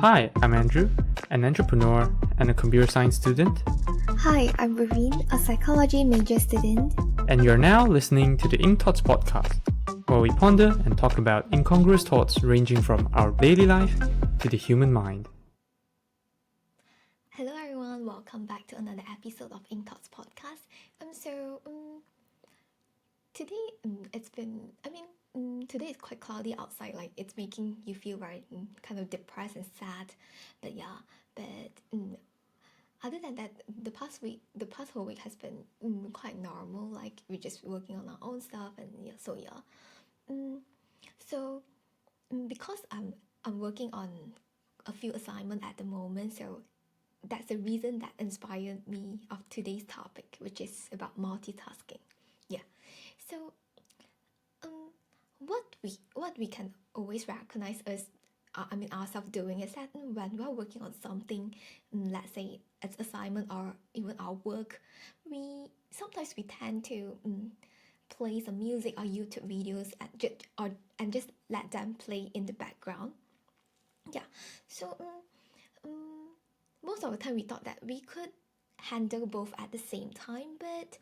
Hi, I'm Andrew, an entrepreneur and a computer science student, Hi, I'm Verene, a psychology major student. and you're now listening to the Ink Thoughts podcast, where we ponder and talk about incongruous thoughts ranging from our daily life to the human mind. Hello everyone, welcome back to another episode of Ink Thoughts podcast. Today today is quite cloudy outside, like it's making you feel very kind of depressed and sad. Other than that, the past whole week has been quite normal. Like we're just working on our own stuff, and because I'm working on a few assignments at the moment, so that's the reason that inspired me of today's topic, which is about multitasking. Yeah. So what we can always recognize ourselves doing is that when we're working on something, let's say it's assignment or even our work, we sometimes we tend to play some music or YouTube videos and just let them play in the background. Yeah. So most of the time we thought that we could handle both at the same time, but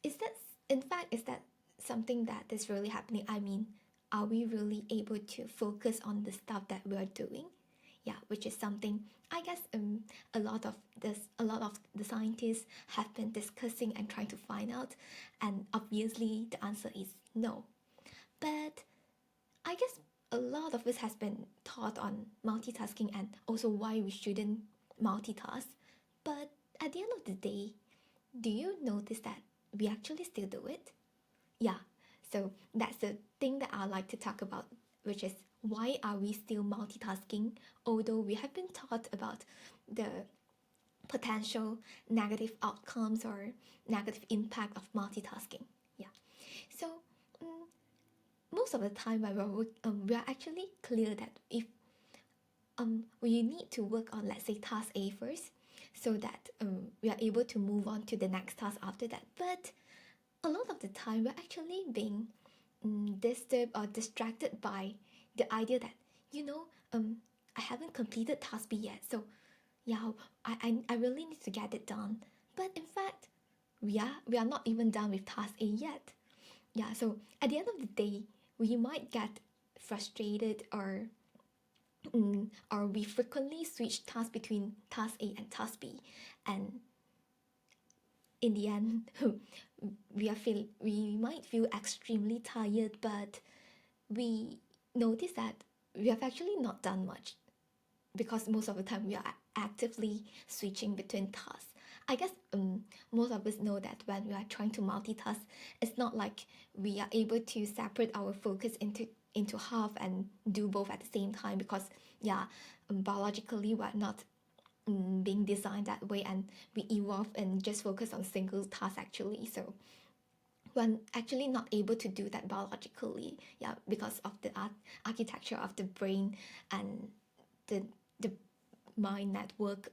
is that something that is really happening? I mean, are we really able to focus on the stuff that we're doing? Yeah, which is something I guess a lot of the scientists have been discussing and trying to find out, and obviously the answer is no. But I guess a lot of us has been taught on multitasking and also why we shouldn't multitask. But at the end of the day, do you notice that we actually still do it? Yeah, so that's the thing that I like to talk about, which is why are we still multitasking, although we have been taught about the potential negative outcomes or negative impact of multitasking. Yeah, so most of the time when we are actually clear that if we need to work on, let's say, task A first, so that we are able to move on to the next task after that. But a lot of the time we're actually being disturbed or distracted by the idea that I haven't completed task B yet, so yeah, I really need to get it done. But in fact, we are not even done with task A yet. Yeah, so at the end of the day, we might get frustrated or we frequently switch tasks between task A and task B, and in the end we might feel extremely tired, but we notice that we have actually not done much because most of the time we are actively switching between tasks. I guess most of us know that when we are trying to multitask, it's not like we are able to separate our focus into half and do both at the same time, because biologically we're not being designed that way, and we evolve and just focus on single task actually. So we're actually not able to do that biologically, because of the architecture of the brain and the mind network.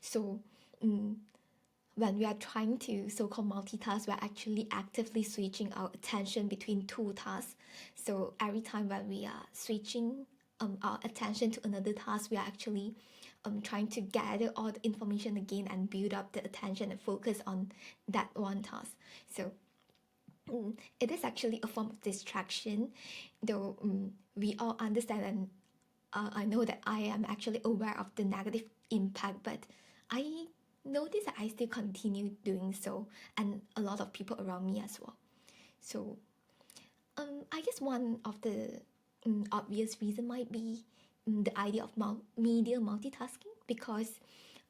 So when we are trying to so-called multitask, we're actually actively switching our attention between two tasks. So every time when we are switching our attention to another task, we are actually trying to gather all the information again and build up the attention and focus on that one task. So it is actually a form of distraction, though we all understand, and I know that I am actually aware of the negative impact, but I notice that I still continue doing so, and a lot of people around me as well. So I guess one of the obvious reason might be the idea of media multitasking, because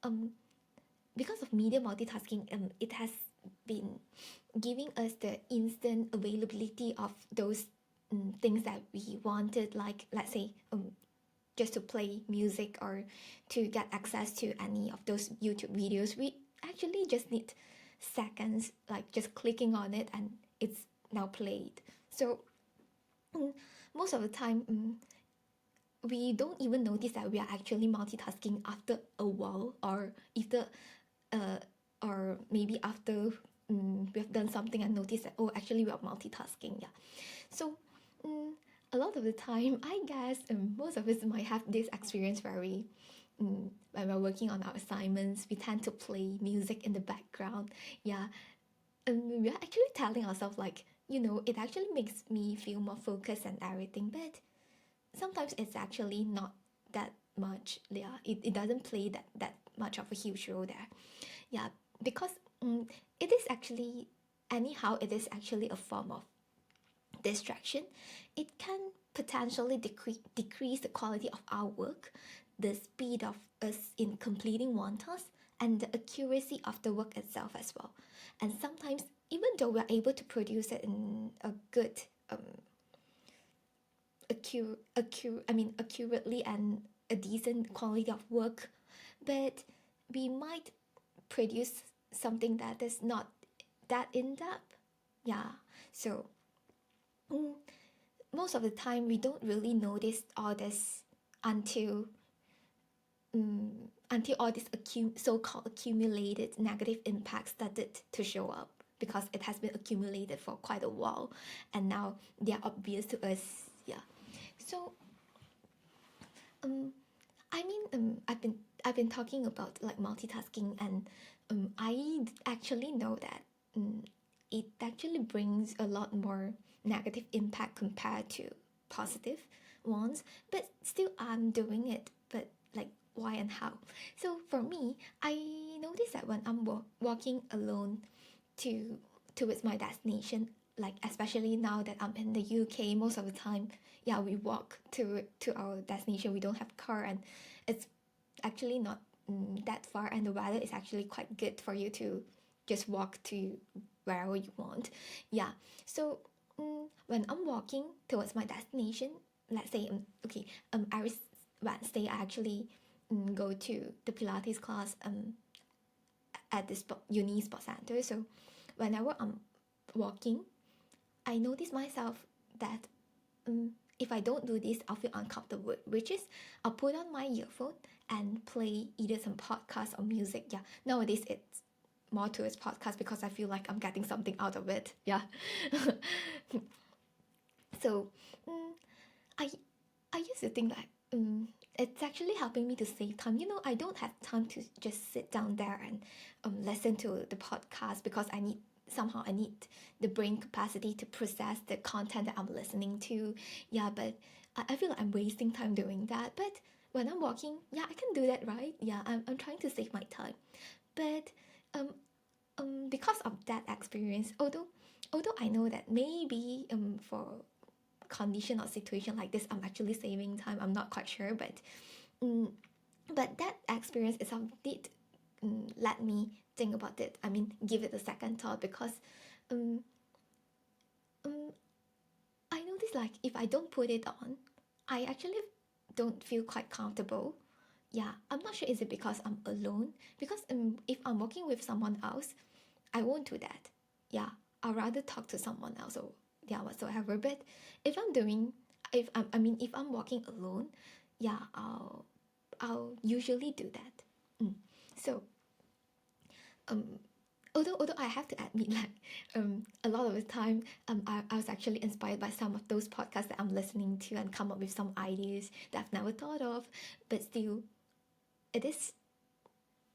of media multitasking, it has been giving us the instant availability of those things that we wanted, like let's say just to play music or to get access to any of those YouTube videos. We actually just need seconds, like just clicking on it and it's now played. So most of the time we don't even notice that we are actually multitasking after a while, or maybe after we have done something and notice that, oh, actually we are multitasking. So a lot of the time, I guess most of us might have this experience where when we're working on our assignments, we tend to play music in the background. Yeah, and we're actually telling ourselves like, it actually makes me feel more focused and everything, but sometimes it's actually not that much. Yeah, it doesn't play that much of a huge role there. Yeah, because it is actually, anyhow, it is actually a form of distraction. It can potentially decrease the quality of our work, the speed of us in completing one task, and the accuracy of the work itself as well. And sometimes, even though we're able to produce it in a good, accurately and a decent quality of work, but we might produce something that is not that in depth. Yeah, so most of the time we don't really notice all this until all these so-called accumulated negative impacts started to show up, because it has been accumulated for quite a while and now they're obvious to us. Yeah, so I've been talking about like multitasking, and I actually know that it actually brings a lot more negative impact compared to positive ones, but still I'm doing it. But like, why and how? So for me, I notice that when I'm walking alone to towards my destination, like especially now that I'm in the UK, most of the time, yeah, we walk to our destination. We don't have a car, and it's actually not that far, and the weather is actually quite good for you to just walk to wherever you want. Yeah, so when I'm walking towards my destination, let's say every Wednesday I actually go to the Pilates class at this uni sport center. So whenever I'm walking, I notice myself that if I don't do this, I'll feel uncomfortable, which is I'll put on my earphone and play either some podcast or music. Yeah, nowadays it's more towards podcast because I feel like I'm getting something out of it. Yeah. So I I used to think that it's actually helping me to save time. I don't have time to just sit down there and listen to the podcast, because I need the brain capacity to process the content that I'm listening to. Yeah, but I feel like I'm wasting time doing that. But when I'm walking, yeah, I can do that, right? Yeah, I'm trying to save my time. But because of that experience, although I know that maybe for condition or situation like this, I'm actually saving time. I'm not quite sure, but that experience itself did let me think about it. I mean, give it a second thought, because um, um, I notice like if I don't put it on, I actually don't feel quite comfortable. Yeah, I'm not sure, is it because I'm alone? Because if I'm working with someone else, I won't do that. Yeah, I'd rather talk to someone else, or yeah, whatsoever. But if I'm doing, if I'm, I mean, if I'm walking alone, yeah, I'll usually do that. So um, although I have to admit, like a lot of the time, I was actually inspired by some of those podcasts that I'm listening to and come up with some ideas that I've never thought of, but still, it is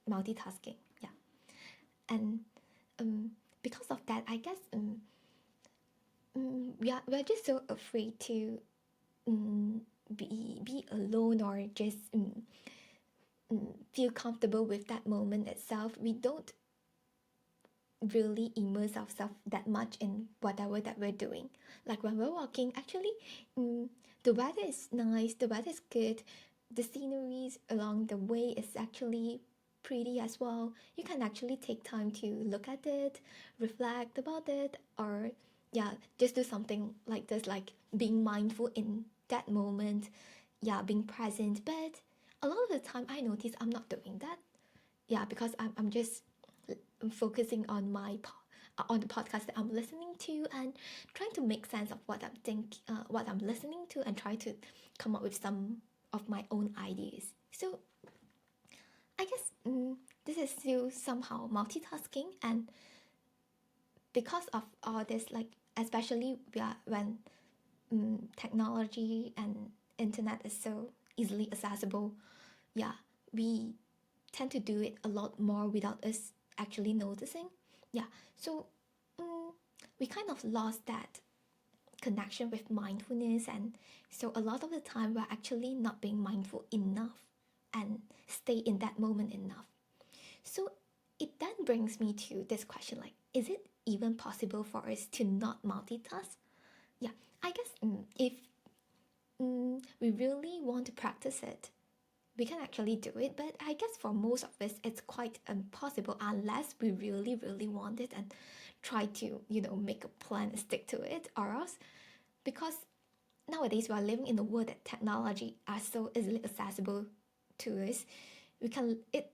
multitasking. Yeah, and because of that, I guess we're just so afraid to be alone, or just feel comfortable with that moment itself. We don't really immerse ourselves that much in whatever that we're doing. Like when we're walking, actually, the weather is nice, the weather is good, the sceneries along the way is actually pretty as well. You can actually take time to look at it, reflect about it, or yeah, just do something like this, like being mindful in that moment, yeah, being present. But a lot of the time, I notice I'm not doing that. Yeah, because I'm just focusing on on the podcast that I'm listening to, and trying to make sense of what I'm listening to, and try to come up with some of my own ideas. So I guess this is still somehow multitasking, and because of all this, like especially when technology and internet is so easily accessible, yeah, we tend to do it a lot more without us actually noticing. Yeah, so we kind of lost that connection with mindfulness, and so a lot of the time we're actually not being mindful enough and stay in that moment enough. So it then brings me to this question, like, is it even possible for us to not multitask? Yeah, I guess if we really want to practice it, we can actually do it, but I guess for most of us it's quite impossible unless we really really want it and try to make a plan and stick to it, or else, because nowadays we are living in a world that technology are so easily accessible to us, it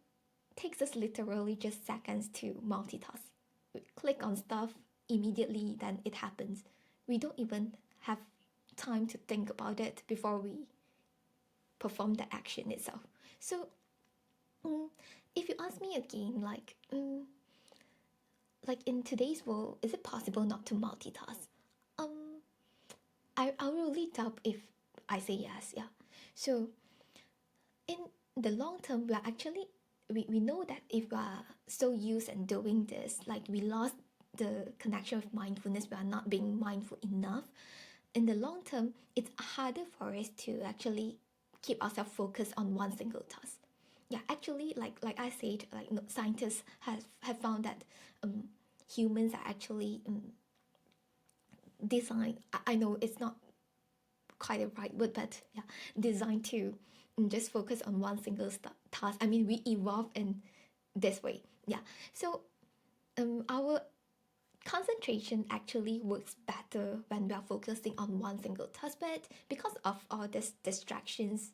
takes us literally just seconds to multitask. We click on stuff immediately, then it happens. We don't even have time to think about it before we perform the action itself. So if you ask me again, like in today's world, is it possible not to multitask? I really doubt if I say yes. Yeah. So in the long term, we know that if we are so used and doing this, like we lost the connection with mindfulness, we are not being mindful enough. In the long term, it's harder for us to actually keep ourselves focused on one single task. Yeah, actually, like I said, scientists have found that humans are actually designed. I know it's not quite a right word, but yeah, designed to just focus on one single task. I mean, we evolved in this way. Yeah, so our concentration actually works better when we are focusing on one single task, but because of all these distractions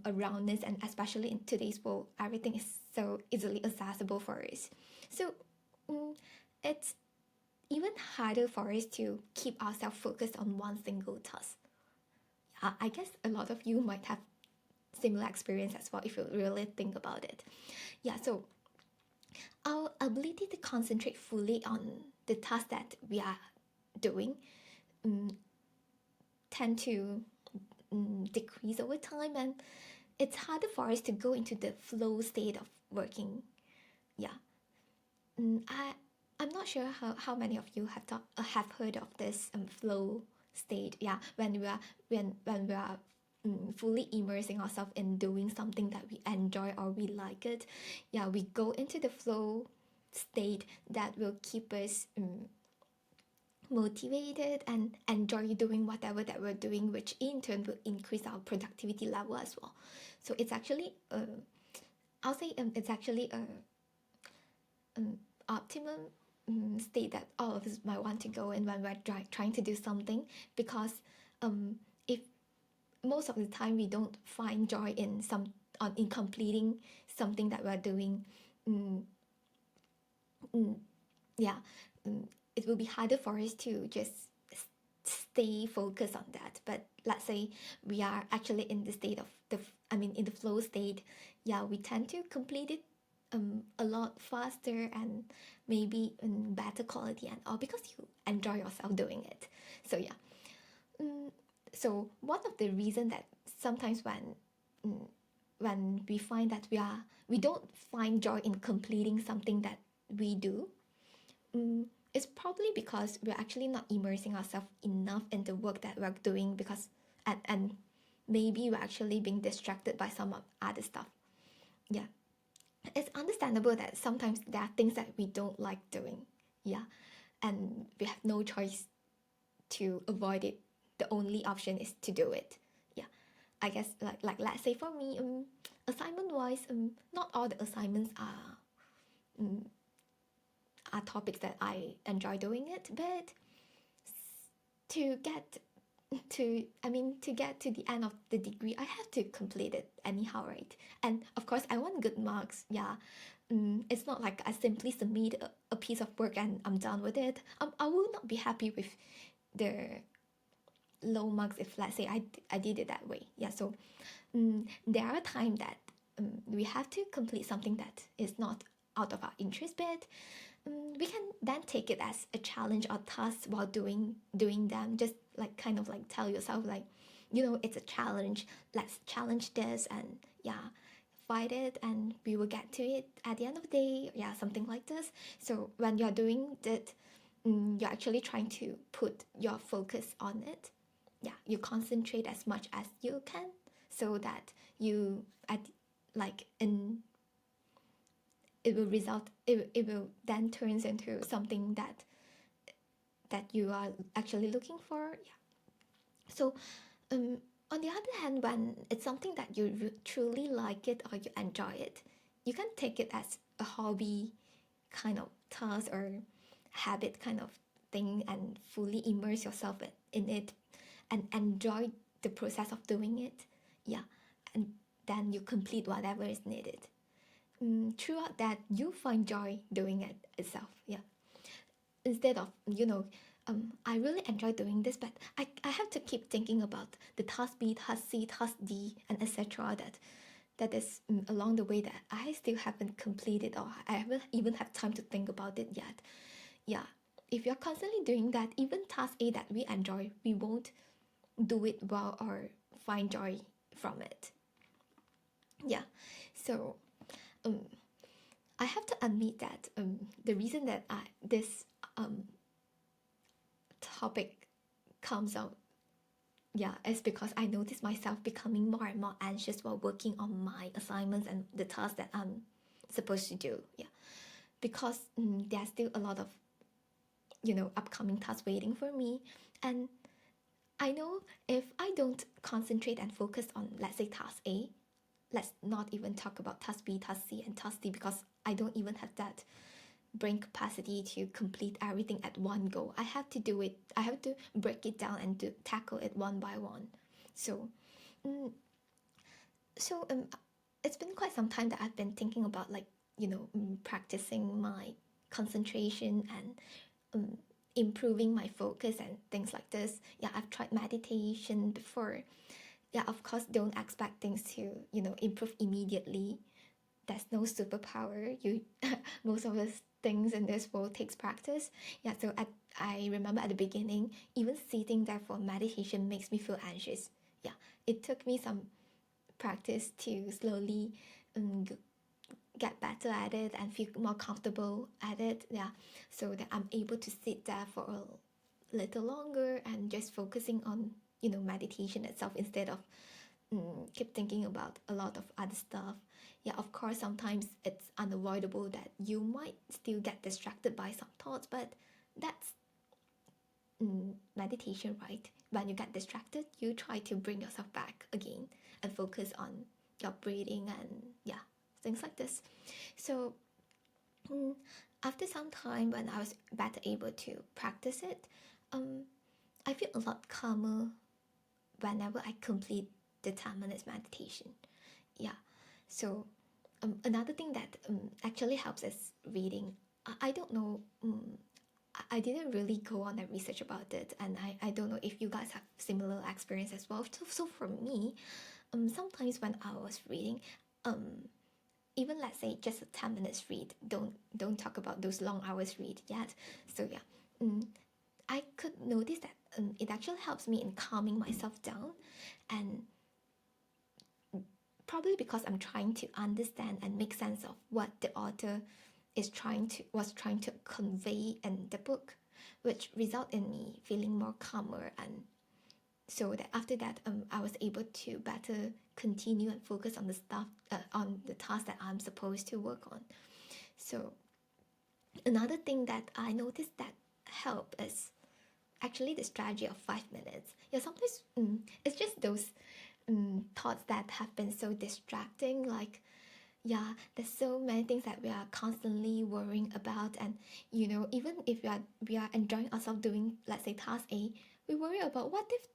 around us, and especially in today's world, everything is so easily accessible for us. So it's even harder for us to keep ourselves focused on one single task. I guess a lot of you might have similar experience as well if you really think about it. Yeah, so our ability to concentrate fully on the task that we are doing tend to decrease over time, and it's harder for us to go into the flow state of working. Yeah, I'm not sure how many of you have heard of this flow state. Yeah, when we are fully immersing ourselves in doing something that we enjoy or we like it. Yeah, we go into the flow state that will keep us motivated and enjoy doing whatever that we're doing, which in turn will increase our productivity level as well. So it's actually I'll say it's actually a optimum state that all of us might want to go in when we're trying to do something, because if most of the time we don't find joy in completing something that we're doing, yeah, it will be harder for us to just stay focused on that. But let's say we are actually in the state of in the flow state, yeah, we tend to complete it a lot faster and maybe in better quality and all, because you enjoy yourself doing it. So yeah, so one of the reason that sometimes when we find that we don't find joy in completing something that we do, it's probably because we're actually not immersing ourselves enough in the work that we're doing, because and maybe we're actually being distracted by some other stuff. Yeah, it's understandable that sometimes there are things that we don't like doing. Yeah, and we have no choice to avoid it. The only option is to do it. Yeah, I guess like let's say for me, assignment wise, not all the assignments are topics that I enjoy doing it, but to get to get to the end of the degree, I have to complete it anyhow, right? And of course I want good marks. Yeah, it's not like I simply submit a piece of work and I'm done with it. I will not be happy with the low marks if, let's say, I did it that way. Yeah, so there are times that we have to complete something that is not out of our interest, but we can then take it as a challenge or task while doing them. Just like kind of like tell yourself like, it's a challenge. Let's challenge this and yeah, fight it and we will get to it at the end of the day. Yeah, something like this. So when you're doing that, you're actually trying to put your focus on it. Yeah, you concentrate as much as you can so that you at like in it will result it will then turns into something that you are actually looking for. Yeah. So on the other hand, when it's something that you truly like it or you enjoy it, you can take it as a hobby kind of task or habit kind of thing and fully immerse yourself in it and enjoy the process of doing it. Yeah. And then you complete whatever is needed. Throughout that, you find joy doing it itself. Yeah. Instead of, I really enjoy doing this, but I have to keep thinking about the task B, task C, task D, and etc. That is along the way that I still haven't completed or I haven't even had time to think about it yet. Yeah. If you're constantly doing that, even task A that we enjoy, we won't do it well or find joy from it. Yeah. So I have to admit that the reason that this topic comes out, yeah, is because I notice myself becoming more and more anxious while working on my assignments and the tasks that I'm supposed to do. Yeah, because there's still a lot of upcoming tasks waiting for me, and I know if I don't concentrate and focus on, let's say, task A, let's not even talk about task B, task C, and task D because I don't even have that brain capacity to complete everything at one go. I have to do it. I have to break it down and tackle it one by one. So, um, so it's been quite some time that I've been thinking about like practicing my concentration and improving my focus and things like this. Yeah, I've tried meditation before. Yeah, of course, don't expect things to improve immediately. There's no superpower. You most of the things in this world takes practice. Yeah, so I remember at the beginning, even sitting there for meditation makes me feel anxious. Yeah, it took me some practice to slowly get better at it and feel more comfortable at it. Yeah, so that I'm able to sit there for a little longer and just focusing on meditation itself instead of keep thinking about a lot of other stuff. Yeah, of course, sometimes it's unavoidable that you might still get distracted by some thoughts, but that's meditation, right? When you get distracted, you try to bring yourself back again and focus on your breathing and yeah, things like this. So after some time, when I was better able to practice it, I feel a lot calmer whenever I complete the 10 minutes meditation. Yeah. So another thing that actually helps is reading. I don't know. I didn't really go on and research about it, and I don't know if you guys have similar experience as well. So for me, sometimes when I was reading, even let's say just a 10 minutes read, don't talk about those long hours read yet. So yeah, I could notice that it actually helps me in calming myself down, and probably because I'm trying to understand and make sense of what the author was trying to convey in the book, which result in me feeling more calmer, and so that after that I was able to better continue and focus on the stuff on the task that I'm supposed to work on. So another thing that I noticed that help is actually the strategy of 5 minutes. Yeah, sometimes it's just those thoughts that have been so distracting, like yeah, there's so many things that we are constantly worrying about, and even if we are enjoying ourselves doing, let's say, task A, we worry about what if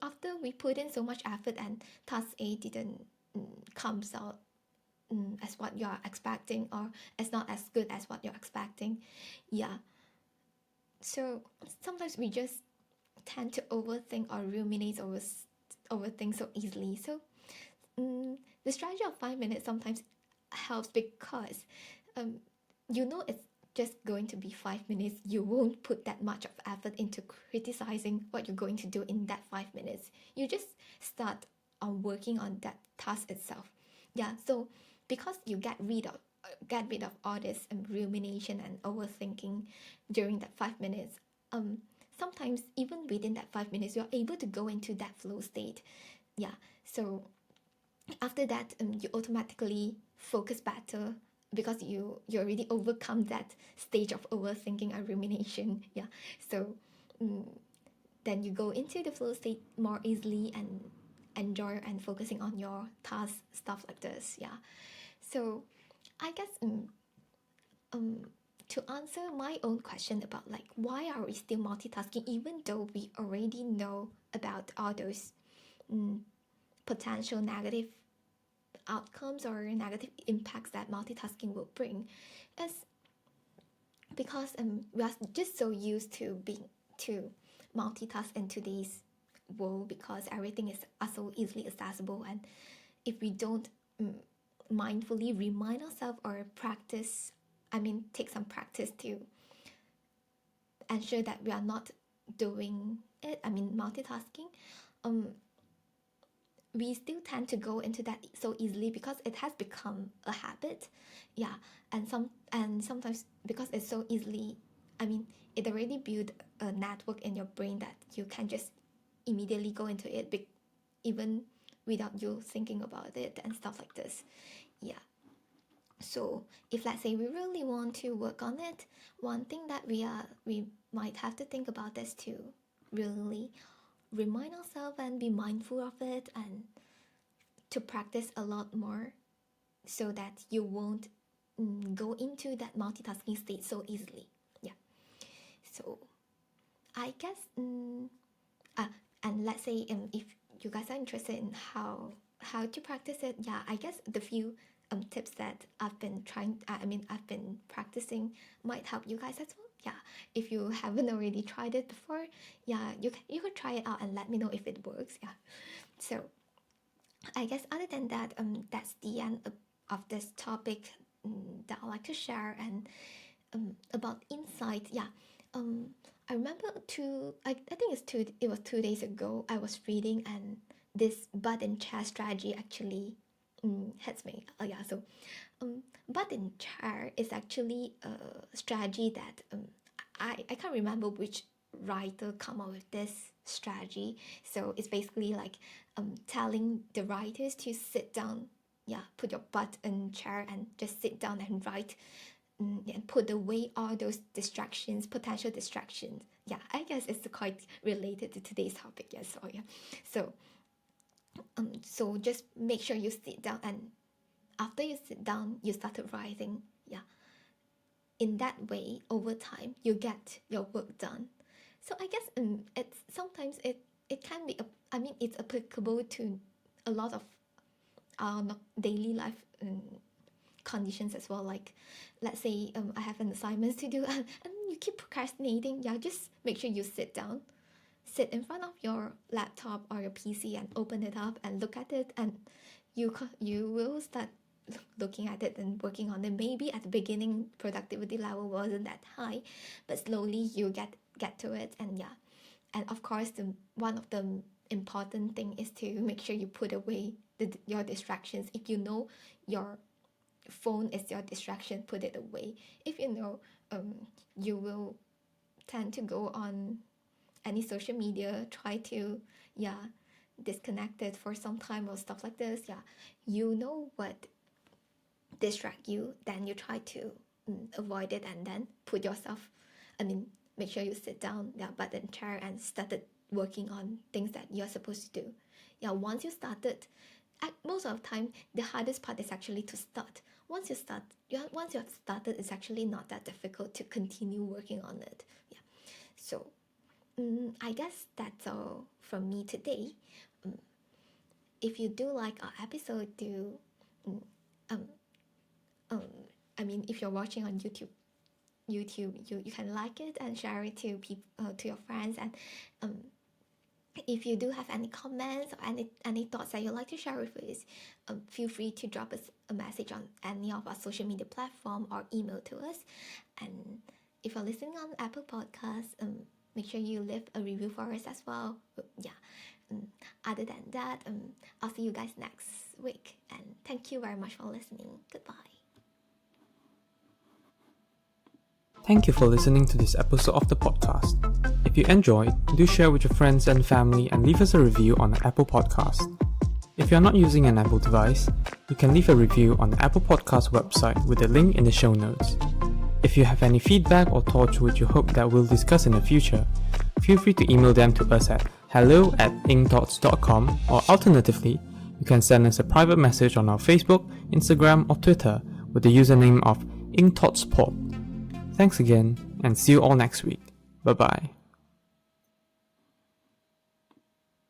after we put in so much effort and task A didn't comes out as what you're expecting, or it's not as good as what you're expecting. Yeah, so sometimes we just tend to overthink or ruminate overthink so easily. So the strategy of 5 minutes sometimes helps because it's just going to be 5 minutes, you won't put that much of effort into criticizing what you're going to do in that 5 minutes. You just start on working on that task itself. Yeah, so because you get rid of all this rumination and overthinking during that 5 minutes, sometimes even within that 5 minutes, you're able to go into that flow state. Yeah, so after that, you automatically focus better because you already overcome that stage of overthinking and rumination. Yeah, so then you go into the flow state more easily and enjoy and focusing on your task, stuff like this. Yeah, so I guess to answer my own question about like why are we still multitasking even though we already know about all those potential negative outcomes or negative impacts that multitasking will bring, is because we are just so used to being to multitask in today's world because everything is so easily accessible, and if we don't mindfully remind ourselves or practice, take some practice to ensure that we are not doing it, multitasking, we still tend to go into that so easily because it has become a habit. Yeah, and sometimes because it's so easily, it already built a network in your brain that you can just immediately go into it even without you thinking about it and stuff like this. Yeah, so if let's say we really want to work on it, one thing that we might have to think about is to really remind ourselves and be mindful of it, and to practice a lot more so that you won't go into that multitasking state so easily. Yeah, so I guess and let's say if you guys are interested in how to practice it, yeah, I guess the few tips that I've been I've been practicing might help you guys as well. Yeah, if you haven't already tried it before, yeah, you could try it out and let me know if it works. Yeah, so I guess other than that, that's the end of this topic that I like to share. And about insight, yeah, I remember I think it was 2 days ago I was reading, and this button chair strategy actually hits me. Yeah, so button chair is actually a strategy that I can't remember which writer come up with this strategy. So it's basically like telling the writers to sit down, yeah, put your butt in chair and just sit down and write, and put away all those distractions, potential distractions. Yeah, I guess it's quite related to today's topic. Yes, so yeah, so just make sure you sit down, and after you sit down, you started writing. Yeah, in that way, over time, you get your work done. So I guess it's sometimes it can be it's applicable to a lot of our daily life conditions as well. Like, let's say I have an assignment to do, and you keep procrastinating. Yeah, just make sure you sit in front of your laptop or your PC and open it up and look at it, and you will start looking at it and working on it. Maybe at the beginning productivity level wasn't that high, but slowly you get to it. And yeah, and of course one of the important thing is to make sure you put away your distractions. If you know your phone is your distraction, put it away. If you know you will tend to go on any social media, try to, yeah, disconnect it for some time or stuff like this. Yeah, you know what distract you, then you try to avoid it, and then put yourself, make sure you sit down, yeah, button chair, and started working on things that you're supposed to do. Yeah, once you started, most of the time the hardest part is actually to start. Once you have started, it's actually not that difficult to continue working on it. Yeah, so I guess that's all from me today. If you do like our episode, do um, if you're watching on YouTube, you can like it and share it to people, to your friends, and If you do have any comments or any thoughts that you'd like to share with us, feel free to drop us a message on any of our social media platform or email to us. And if you're listening on Apple Podcasts, make sure you leave a review for us as well. Other than that, I'll see you guys next week. And thank you very much for listening. Goodbye. Thank you for listening to this episode of the podcast. If you enjoyed, do share with your friends and family and leave us a review on the Apple Podcast. If you are not using an Apple device, you can leave a review on the Apple Podcast website with a link in the show notes. If you have any feedback or thoughts which you hope that we'll discuss in the future, feel free to email them to us at hello@incthoughts.com, or alternatively, you can send us a private message on our Facebook, Instagram or Twitter with the username of incthoughtspod. Thanks again, and see you all next week. Bye bye.